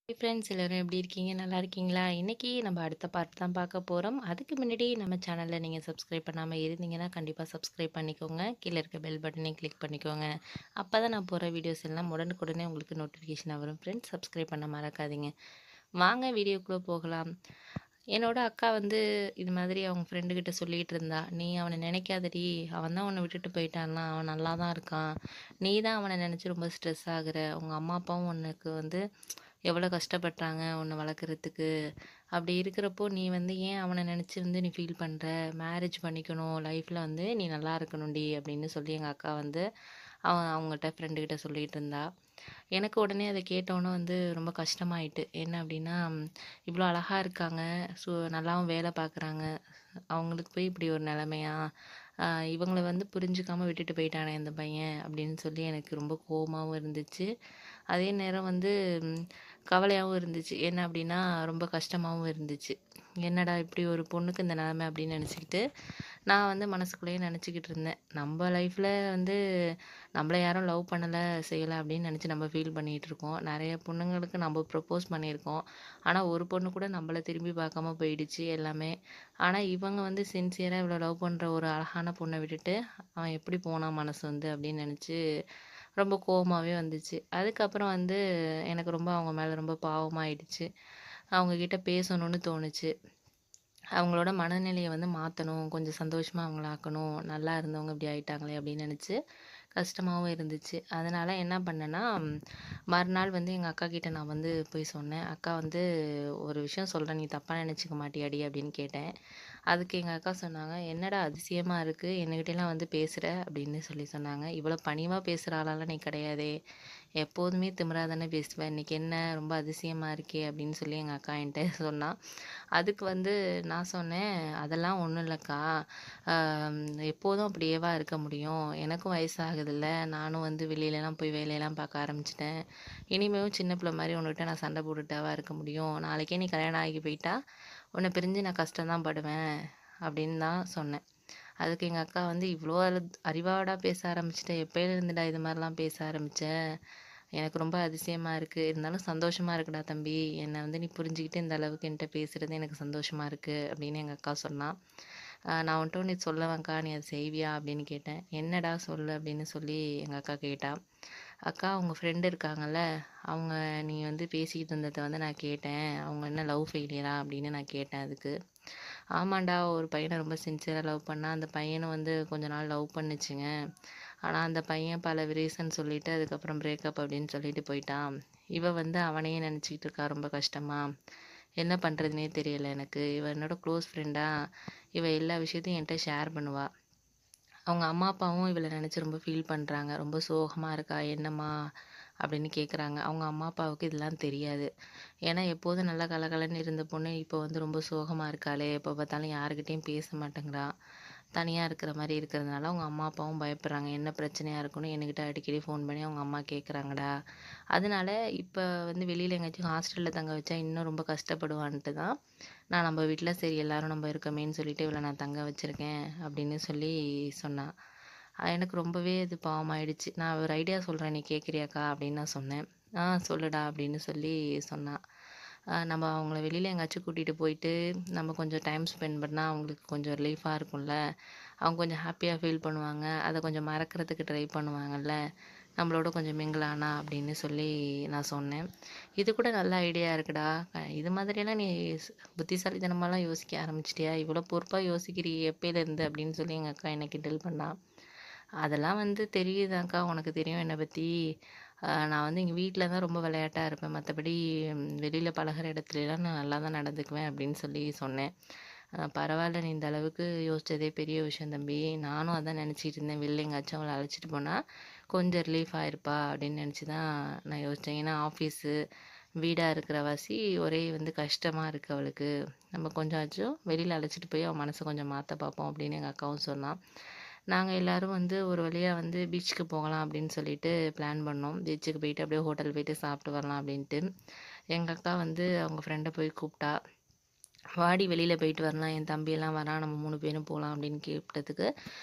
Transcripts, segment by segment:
Friends எல்லாரும் எப்படி இருக்கீங்க? நல்லா இருக்கீங்களா? இன்னைக்கு நம்ம அடுத்த பார்ட் தான் பார்க்க போறோம். அதுக்கு முன்னாடி நம்ம சேனல்ல நீங்க சப்ஸ்கிரைப் பண்ணாம இருந்தீங்கன்னா, கண்டிப்பா சப்ஸ்கிரைப் பண்ணிக்கோங்க. கீழ இருக்க பெல் பட்டனையும் கிளிக் பண்ணிக்கோங்க. அப்பதான் நான் போடுற வீடியோஸ் எல்லாம் உடனுக்குடனே உங்களுக்கு நோட்டிஃபிகேஷனா வரும் ஃப்ரெண்ட்ஸ். சப்ஸ்கிரைப் பண்ண மறக்காதீங்க. வாங்க வீடியோக்குள்ள போகலாம். என்னோட அக்கா வந்து இது மாதிரி அவங்க ஃப்ரெண்டு கிட்ட சொல்லிட்டு இருந்தா, "நீ அவன நினைக்காதடி. அவன் தான் உன்ன விட்டுட்டு போயிட்டான்ல. அவன் நல்லா தான் இருக்கான். நீ தான் அவன நினைச்சு ரொம்ப ஸ்ட்ரெஸ் ஆகுற. உங்க அம்மா, அப்பாவும் உனக்கு வந்து எவ்வளோ கஷ்டப்பட்டாங்க உன்னை வளர்க்குறதுக்கு. அப்படி இருக்கிறப்போ நீ வந்து ஏன் அவனை நினச்சி வந்து நீ ஃபீல் பண்ணுற? மேரேஜ் பண்ணிக்கணும். லைஃப்பில் வந்து நீ நல்லா இருக்கணும்டி அப்படின்னு சொல்லி எங்கள் அக்கா வந்து அவங்ககிட்ட ஃப்ரெண்டுக்கிட்ட சொல்லிகிட்டு இருந்தா. எனக்கு உடனே அதை கேட்டோன்னே வந்து ரொம்ப கஷ்டமாயிட்டு. என்ன அப்படின்னா, இவ்வளோ அழகா இருக்காங்க. நல்லாவும் வேலை பார்க்குறாங்க. அவங்களுக்கு போய் இப்படி ஒரு நிலைமையா? இவங்கள வந்து புரிஞ்சுக்காம விட்டுட்டு போயிட்டானே இந்த பையன் அப்படின்னு சொல்லி எனக்கு ரொம்ப கோவமாவும் இருந்துச்சு. அதே நேரம் வந்து கவலையாவும் இருந்துச்சு. என்ன அப்படின்னா, ரொம்ப கஷ்டமாவும் இருந்துச்சு. என்னடா இப்படி ஒரு பொண்ணுக்கு இந்த நிலைமை அப்படின்னு நினச்சிக்கிட்டு, நான் வந்து மனசுக்குள்ளேயே நினச்சிக்கிட்டு இருந்தேன். நம்ம லைஃப்ல வந்து நம்மள யாரும் லவ் பண்ணல, செய்யல அப்படின்னு நினச்சு நம்ம ஃபீல் பண்ணிட்டு இருக்கோம். நெறைய பொண்ணுங்களுக்கு நம்ம ப்ரப்போஸ் பண்ணியிருக்கோம். ஆனா, ஒரு பொண்ணு கூட நம்மள திரும்பி பார்க்காம போயிடுச்சு எல்லாமே. ஆனா, இவங்க வந்து சின்சியரா இவ்வளோ லவ் பண்ற ஒரு அழகான பொண்ண விட்டுட்டு, அவன் எப்படி போனான் மனசு வந்து அப்படின்னு நெனச்சு ரொம்ப கோவமாவே வந்துச்சு. அதுக்கப்புறம் வந்து எனக்கு ரொம்ப அவங்க மேல ரொம்ப பாவமாயிடுச்சு. அவங்க கிட்ட பேசணும்னு தோணுச்சு. அவங்களோட மனநிலைய வந்து மாத்தணும். கொஞ்சம் சந்தோஷமா அவங்கள ஆக்கணும். நல்லா இருந்தவங்க இப்படி ஆயிட்டாங்களே அப்படின்னு நெனச்சு கஷ்டமாவும் இருந்துச்சு. அதனால என்ன பண்ணேன்னா, மறுநாள் வந்து எங்க அக்காகிட்ட நான் வந்து போய் சொன்னேன். "அக்கா வந்து ஒரு விஷயம் சொல்றேன். நீ தப்பா நெனச்சுக்க மாட்டியாடி?" அப்படின்னு கேட்டேன். அதுக்கு எங்க அக்கா சொன்னாங்க, "என்னடா அதிசயமா இருக்கு. என்கிட்டலாம் வந்து பேசுற?" அப்படின்னு சொல்லி சொன்னாங்க. "இவ்வளோ பணிவா பேசுற ஆளாலாம் நீ கிடையாதே. எப்போதுமே திமிரா தானே பேசுவ. இன்னைக்கு என்ன ரொம்ப அதிசயமா இருக்கே!" அப்படின்னு சொல்லி எங்க அக்கா என்ட்ட சொன்னா. அதுக்கு வந்து நான் சொன்னேன், "அதெல்லாம் ஒண்ணும் இல்லக்கா. அம் எப்போதும் அப்படியேவா இருக்க முடியும்? எனக்கும் வயசாகுதுல்ல. நானும் வந்து வெளியிலலாம் போய் வேலையெல்லாம் பார்க்க ஆரம்பிச்சுட்டேன். இனிமேவும் சின்ன பிள்ளை மாரி உன்கிட்ட நான் சண்டை போட்டுட்டாவா இருக்க முடியும்? நாளைக்கே நீ கல்யாணம் ஆகி போயிட்டா, உன்ன பிரிஞ்சு நான் கஷ்டம் தான் படுவேன்." அப்படின்னு தான் சொன்னேன். அதுக்கு எங்க அக்கா வந்து, "இவ்ளோ அறிவாடா பேச ஆரம்பிச்சுட்ட? எப்பயிலேருந்துடா இது மாரிலாம் பேச ஆரம்பிச்ச? எனக்கு ரொம்ப அதிசயமா இருக்கு. இருந்தாலும் சந்தோஷமா இருக்குடா தம்பி. என்ன வந்து நீ புரிஞ்சுக்கிட்டு இந்த அளவுக்கு என்ட்ட பேசுறது எனக்கு சந்தோஷமா இருக்கு." அப்படின்னு எங்க அக்கா சொன்னா. நான் உன்ட்ட ஒண்ணு சொல்லவாங்க்கா, நீ அத செய்வியா?" அப்படின்னு கேட்டேன். "என்னடா சொல்லு" அப்படின்னு சொல்லி எங்க அக்கா கேட்டா. "அக்கா உங்க ஃப்ரெண்ட் இருக்காங்கல்ல, அவங்க நீ வந்து பேசிக்கிட்டு இருந்தத வந்து நான் கேட்டேன். அவங்க என்ன லவ் ஃபெயிலியரா?" அப்படின்னு நான் கேட்டேன் அதுக்கு. "ஆமான்டா, ஒரு பையன ரொம்ப சின்சியரா லவ் பண்ணா. அந்த பையனும் வந்து கொஞ்ச நாள் லவ் பண்ணுச்சுங்க. ஆனா அந்த பையன் பல ரீசன் சொல்லிட்டு அதுக்கப்புறம் பிரேக்கப் அப்படின்னு சொல்லிட்டு போயிட்டான். இவ வந்து அவனையே நினைச்சுக்கிட்டு இருக்கா ரொம்ப கஷ்டமா. என்ன பண்றதுன்னே தெரியல எனக்கு. இவ என்னோட க்ளோஸ் ஃப்ரெண்டா. இவ எல்லா விஷயத்தையும் என்ட்ட ஷேர் பண்ணுவா. அவங்க அம்மா, அப்பாவும் இவள நெனச்சு ரொம்ப ஃபீல் பண்றாங்க. ரொம்ப சோகமா இருக்கா. "என்னம்மா?" அப்படின்னு கேட்குறாங்க. அவங்க அம்மா, அப்பாவுக்கு இதெல்லாம் தெரியாது. ஏன்னா எப்போதும் நல்லா கலகலன்னு இருந்த பொண்ணு, இப்போ வந்து ரொம்ப சோகமா இருக்காளே! எப்போ பார்த்தாலும் யார்கிட்டயும் பேச மாட்டேங்கிறா. தனியா இருக்கிற மாரி இருக்கிறதுனால, அவங்க அம்மா, அப்பாவும் பயப்படுறாங்க. என்ன பிரச்சனையா இருக்குன்னு என்கிட்ட அடிக்கடி ஃபோன் பண்ணி அவங்க அம்மா கேட்குறாங்கடா. அதனால இப்ப வந்து வெளியில எங்கேயாச்சும் ஹாஸ்டல்ல தங்க வச்சா இன்னும் ரொம்ப கஷ்டப்படுவான்ட்டு தான், நான் நம்ம வீட்ல சரி எல்லாரும் நம்ம இருக்கமேன்னு சொல்லிட்டு இவள நான் தங்க வச்சிருக்கேன் அப்படின்னு சொல்லி சொன்னா. எனக்கு ரொம்பவே இது பாவமாயிடுச்சு. நான் ஒரு ஐடியா சொல்றேன் நீ கேட்குறியாக்கா? அப்படின்னு நான் சொன்னேன். சொல்லுடா அப்படின்னு சொல்லி சொன்னா. நம்ம அவங்கள வெளியில எங்கேயாச்சும் கூட்டிட்டு போயிட்டு, நம்ம கொஞ்சம் டைம் ஸ்பெண்ட் பண்ணா அவங்களுக்கு கொஞ்சம் ரிலீஃபா இருக்கும்ல. அவங்க கொஞ்சம் ஹாப்பியா ஃபீல் பண்ணுவாங்க. அத கொஞ்சம் மறக்கிறதுக்கு ட்ரை பண்ணுவாங்கல்ல. நம்மளோட கொஞ்சம் மிங்கிள் ஆனா அப்படின்னு சொல்லி நான் சொன்னேன். இது கூட நல்ல ஐடியா இருக்குடா. இது மாதிரியெல்லாம் நீ புத்திசாலித்தனமாலாம் யோசிக்க ஆரம்பிச்சிட்டியா? இவ்வளோ பொறுப்பா யோசிக்கிறியே எப்பயிலேருந்து? அப்படின்னு சொல்லி எங்க அக்கா என்ன கிண்டல் பண்ணா. அதெல்லாம் வந்து தெரியுதாங்க்கா, உனக்கு தெரியும் என்ன பத்தி. நான் வந்து எங்க வீட்ல தான் ரொம்ப விளையாட்டா இருப்பேன். மத்தபடி வெளியில பழகுற இடத்துலலாம் நான் நல்லா தான் நடந்துக்குவேன் அப்படின்னு சொல்லி சொன்னேன். பரவால்ல நீ இந்த அளவுக்கு யோசிச்சதே பெரிய விஷயம் தம்பி. நானும் அதான் நினச்சிட்டு இருந்தேன். வெளில எங்கேயாச்சும் அவள அழைச்சிட்டு போனா கொஞ்சம் ரிலீஃப் ஆயிருப்பா அப்படின்னு நினச்சு தான் நான் யோசிச்சேன். ஏன்னா ஆஃபீஸு, வீடா இருக்கிறவாசி ஒரே வந்து கஷ்டமா இருக்கு அவளுக்கு. நம்ம கொஞ்சமாச்சும் வெளியில அழைச்சிட்டு போய் அவ மனச கொஞ்சம் மாத்த பார்ப்போம் அப்படின்னு எங்க அக்காவும் சொன்னா. நாங்க எல்லாரும் வந்து ஒரு வழியா வந்து பீச்சுக்கு போகலாம் அப்படின்னு சொல்லிட்டு பிளான் பண்ணோம். பீச்சுக்கு போயிட்டு அப்படியே ஹோட்டல் போயிட்டு சாப்பிட்டு வரலாம் அப்படின்ட்டு. எங்க அக்கா வந்து அவங்க ஃப்ரெண்ட போய் கூப்பிட்டா. வாடி வெளியில போயிட்டு வரலாம். என் தம்பியெல்லாம் வரான். நம்ம 3 பேரும் போலாம் அப்படின்னு கேட்டதுக்கு,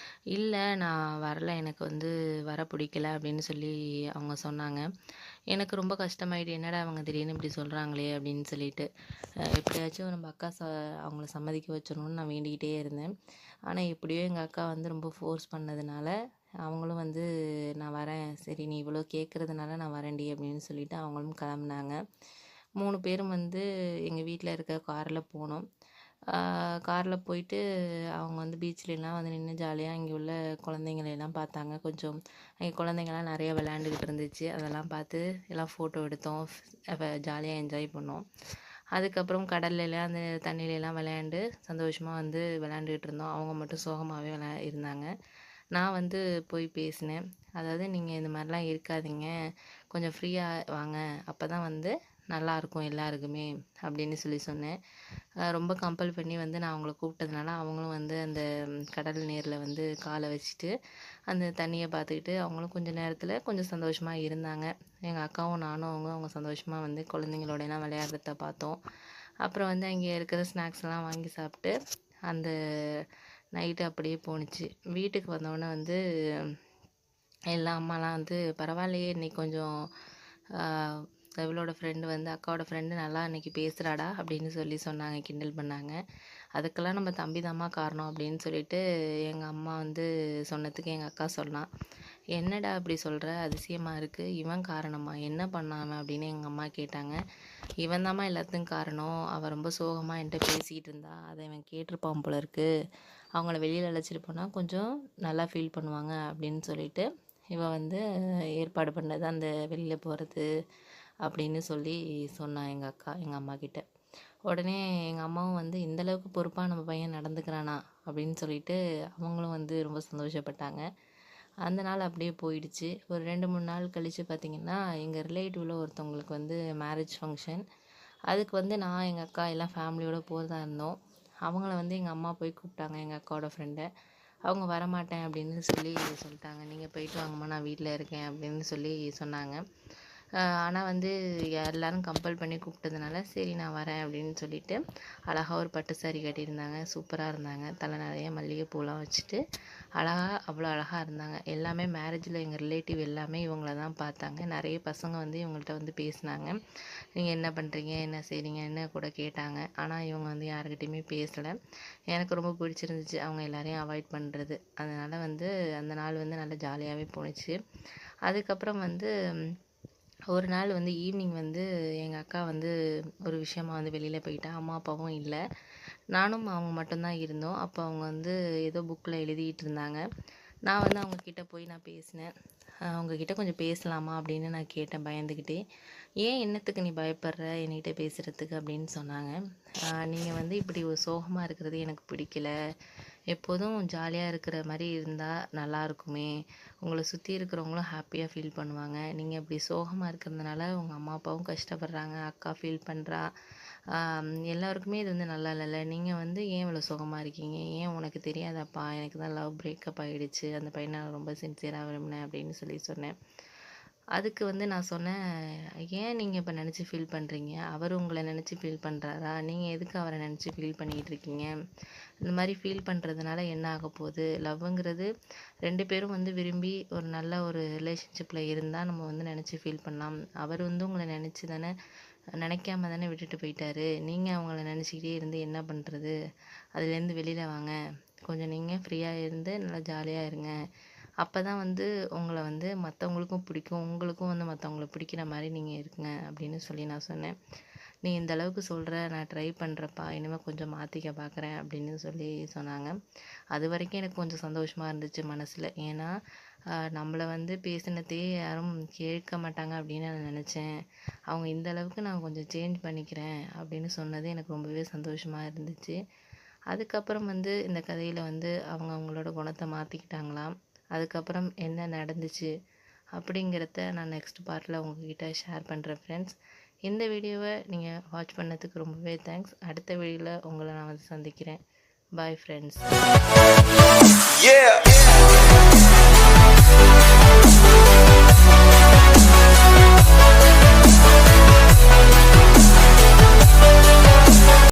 "இல்ல நான் வரல. எனக்கு வந்து வர பிடிக்கல" அப்படின்னு சொல்லி அவங்க சொன்னாங்க. எனக்கு ரொம்ப கஷ்டமாயிட்டு, என்னடா இவங்க திடீர்னு இப்படி சொல்றாங்களே அப்படின்னு சொல்லிட்டு. எப்படியாச்சும் நம்ம அக்கா அவங்கள சம்மதிக்க வச்சிடணும்னு நான் வேண்டிக்கிட்டே இருந்தேன். ஆனா எப்படியோ எங்க அக்கா வந்து ரொம்ப ஃபோர்ஸ் பண்ணதுனால, அவங்களும் வந்து "நான் வரேன். சரி நீ இவ்வளோ கேட்கறதுனால நான் வரேன்டி" அப்படின்னு சொல்லிட்டு அவங்களும் கிளம்புனாங்க. 3 பேரும் வந்து எங்க வீட்ல இருக்க கார்ல போனோம். கார்ல போயிட்டு அவங்க வந்து பீச்லலாம் வந்து நின்னு ஜாலியா இங்க உள்ள குழந்தைங்களெல்லாம் பார்த்தாங்க. கொஞ்சம் அங்கே குழந்தைங்கலாம் நெறைய விளையாண்டுக்கிட்டு இருந்துச்சு. அதெல்லாம் பார்த்து எல்லாம் ஃபோட்டோ எடுத்தோம். ஜாலியா என்ஜாய் பண்ணோம். அதுக்கப்புறம் கடல்லலாம் அந்த தண்ணிலலாம் விளையாண்டு சந்தோஷமா வந்து விளையாண்டுக்கிட்டு இருந்தோம். அவங்க மட்டும் சோகமாவே இருந்தாங்க. நான் வந்து போய் பேசினேன். அதாவது "நீங்க இந்த மாரிலாம் இருக்காதீங்க. கொஞ்சம் ஃப்ரீயா வாங்க. அப்பதான் வந்து நல்லாயிருக்கும் எல்லாருக்குமே" அப்படின்னு சொல்லி சொன்னேன். ரொம்ப கம்பல் பண்ணி வந்து நான் அவங்கள கூப்பிட்டதுனால, அவங்களும் வந்து அந்த கடல் நீர்ல வந்து கால வச்சுட்டு, அந்த தண்ணிய பார்த்துக்கிட்டு அவங்களும் கொஞ்ச நேரத்தில கொஞ்சம் சந்தோஷமா இருந்தாங்க. எங்க அக்காவும் நானும் அவங்க சந்தோஷமா வந்து குழந்தைங்களோடலாம் விளையாடுறத பார்த்தோம். அப்புறம் வந்து அங்கே இருக்கிற ஸ்நாக்ஸ்லாம் வாங்கி சாப்பிட்டு, அந்த நைட்டு அப்படியே போணுச்சு. வீட்டுக்கு வந்தோனே வந்து எல்லா அம்மாலாம் வந்து "பரவாயில்லையே இன்னைக்கு கொஞ்சம் ஆ இவளோட ஃப்ரெண்டு வந்து அக்காவோட ஃப்ரெண்டு நல்லா இன்னைக்கு பேசுறாடா" அப்படின்னு சொல்லி சொன்னாங்க, கிண்டல் பண்ணாங்க. அதுக்கெல்லாம் நம்ம தம்பி தாம்மா காரணம் அப்படின்னு சொல்லிட்டு எங்க அம்மா வந்து சொன்னதுக்கு எங்க அக்கா சொன்னா, "என்னடா இப்படி சொல்ற? அதிசயமா இருக்கு. இவன் காரணமா? என்ன பண்ணான் அவன்?" அப்படின்னு எங்க அம்மா கேட்டாங்க. "இவன் தாம்மா எல்லாத்துக்கும் காரணம். அவ ரொம்ப சோகமா என்ட்ட பேசிக்கிட்டு இருந்தா. அத இவன் கேட்டிருப்பான் போல இருக்கு. அவங்கள வெளியில அழைச்சிட்டு போனா கொஞ்சம் நல்லா ஃபீல் பண்ணுவாங்க" அப்படின்னு சொல்லிட்டு இவ வந்து ஏற்பாடு பண்ணது அந்த வெளியில போறது அப்படின்னு சொல்லி சொன்னா எங்க அக்கா, எங்க அம்மாகிட்ட. உடனே எங்க அம்மாவும் வந்து இந்த அளவுக்கு பொறுப்பா நம்ம பையன் நடந்துக்கிறானா அப்படின்னு சொல்லிட்டு அவங்களும் வந்து ரொம்ப சந்தோஷப்பட்டாங்க. அந்த நாள் அப்படியே போயிடுச்சு. ஒரு 2, 3 நாள் கழிச்சு பார்த்தீங்கன்னா, எங்க ரிலேட்டிவ்ல ஒருத்தவங்களுக்கு வந்து மேரேஜ் ஃபங்க்ஷன். அதுக்கு வந்து நான், எங்க அக்கா எல்லாம் ஃபேமிலியோட போறதா இருந்தோம். அவங்கள வந்து எங்க அம்மா போய் கூப்பிட்டாங்க, எங்க அக்காவோட ஃப்ரெண்ட. அவங்க வரமாட்டேன் அப்படின்னு சொல்லி சொல்லிட்டாங்க. "நீங்க போயிட்டு வாங்கம்மா, நான் வீட்ல இருக்கேன்" அப்படின்னு சொல்லி சொன்னாங்க. ஆனா வந்து எல்லாரும் கம்பல் பண்ணி கூப்பிட்டதுனால, "சரி நான் வரேன்" அப்படின்னு சொல்லிட்டு, அழகா ஒரு பட்டு சாரி கட்டியிருந்தாங்க. சூப்பரா இருந்தாங்க. தலை நிறைய மல்லிகைப்பூலாம் வச்சுட்டு, அவ்வளோ அழகா இருந்தாங்க. எல்லாமே மேரேஜில எங்க ரிலேட்டிவ் எல்லாமே இவங்கள தான் பார்த்தாங்க. நிறைய பசங்க வந்து இவங்கள்ட்ட வந்து பேசினாங்க. "நீங்க என்ன பண்றீங்க? என்ன செய்றீங்கன்னு?" கூட கேட்டாங்க. ஆனா இவங்க வந்து யாருக்கிட்டயுமே பேசல. எனக்கு ரொம்ப பிடிச்சிருந்துச்சு அவங்க எல்லாரையும் அவாய்ட் பண்றது. அதனால வந்து அந்த நாள் வந்து நல்லா ஜாலியாவே போணுச்சு. அதுக்கப்புறம் வந்து ஒரு நாள் வந்து ஈவினிங் வந்து எங்க அக்கா வந்து ஒரு விஷயமா வந்து வெளியில போயிட்டா. அம்மா, அப்பாவும் இல்ல. நானும் அவங்க மட்டும் தான் இருந்தோம். அப்போ அவங்க வந்து ஏதோ புக்ல எழுதிட்டு இருந்தாங்க. நான் வந்து அவங்க கிட்ட போய் நான் பேசினேன். "உங்க கிட்ட கொஞ்சம் பேசலாமா?" அப்படின்னு நான் கேட்டேன் பயந்துக்கிட்டே. "ஏன் என்னத்துக்கு நீ பயப்படுற என்கிட்ட பேசுறதுக்கு?" அப்படின்னு சொன்னாங்க. "நீங்க வந்து இப்படி ஒரு சோகமா இருக்கிறது எனக்கு பிடிக்கல. எப்போதும் ஜாலியா இருக்கிற மாரி இருந்தா நல்லாயிருக்குமே. உங்கள சுத்தி இருக்கிறவங்களும் ஹாப்பியா ஃபீல் பண்ணுவாங்க. நீங்க இப்படி சோகமா இருக்கிறதுனால உங்க அம்மா, அப்பாவும் கஷ்டப்படுறாங்க. அக்கா ஃபீல் பண்றா. எல்லாருக்குமே இது வந்து நல்லா இல்லல்ல. நீங்க வந்து ஏன் இவ்வளோ சோகமா இருக்கீங்க? ஏன் உனக்கு தெரியாதாப்பா? எனக்கு தான் லவ் பிரேக்கப் ஆயிடுச்சு. அந்த பையன நான் ரொம்ப சின்சியரா விரும்பினேன்" அப்படின்னு சொல்லி சொன்னேன். அதுக்கு வந்து நான் சொன்னேன், "ஏன் நீங்க இப்ப நெனச்சு ஃபீல் பண்றீங்க? அவரு உங்கள நெனச்சு ஃபீல் பண்றாரா? நீங்க எதுக்கு அவர நெனச்சு ஃபீல் பண்ணிட்டு இருக்கீங்க? இந்த மாரி ஃபீல் பண்றதுனால என்ன ஆகப்போகுது? லவ்வுங்கிறது 2 பேரும் வந்து விரும்பி ஒரு நல்ல ஒரு ரிலேஷன்ஷிப்ல இருந்தா நம்ம வந்து நெனச்சு ஃபீல் பண்ணலாம். அவரு வந்து உங்கள நெனச்சு தானே நெனைக்காம தானே விட்டுட்டு போயிட்டாரு. நீங்க அவங்கள நெனச்சுக்கிட்டே இருந்து என்ன பண்றது? அதுலேருந்து வெளில வாங்க. கொஞ்சம் நீங்க ஃப்ரீயா இருந்து நல்லா ஜாலியா இருங்க. அப்பதான் வந்து உங்கள வந்து மத்தவங்களுக்கும் பிடிக்கும். உங்களுக்கும் வந்து மத்தவங்கள பிடிக்கிற மாரி நீங்க இருங்க" அப்படின்னு சொல்லி நான் சொன்னேன். "நீ இந்த அளவுக்கு சொல்ற, நான் ட்ரை பண்றேன்ப்பா. இனிமே கொஞ்சம் மாத்திக்க பார்க்குறேன்" அப்படின்னு சொல்லி சொன்னாங்க. அதுவரைக்கும் எனக்கு கொஞ்சம் சந்தோஷமா இருந்துச்சு மனசுல. ஏன்னா, நம்மள வந்து பேசினதையே யாரும் கேட்க மாட்டாங்க அப்படின்னு நான் நெனச்சேன். அவங்க இந்த அளவுக்கு நான் கொஞ்சம் சேஞ்ச் பண்ணிக்கிறேன் அப்படின்னு சொன்னது எனக்கு ரொம்பவே சந்தோஷமா இருந்துச்சு. அதுக்கப்புறம் வந்து இந்த கதையில வந்து அவங்க அவங்களோட குணத்த மாத்திக்கிட்டாங்களாம். அதுக்கப்புறம் என்ன நடந்துச்சு அப்படிங்கிறத நான் நெக்ஸ்ட் பார்ட்ல உங்ககிட்ட ஷேர் பண்றேன் ஃப்ரெண்ட்ஸ். இந்த வீடியோவ நீங்க வாட்ச் பண்ணதுக்கு ரொம்பவே தேங்க்ஸ். அடுத்த வீடியோல உங்கள நான் வந்து சந்திக்கிறேன். Bye friends. Yeah.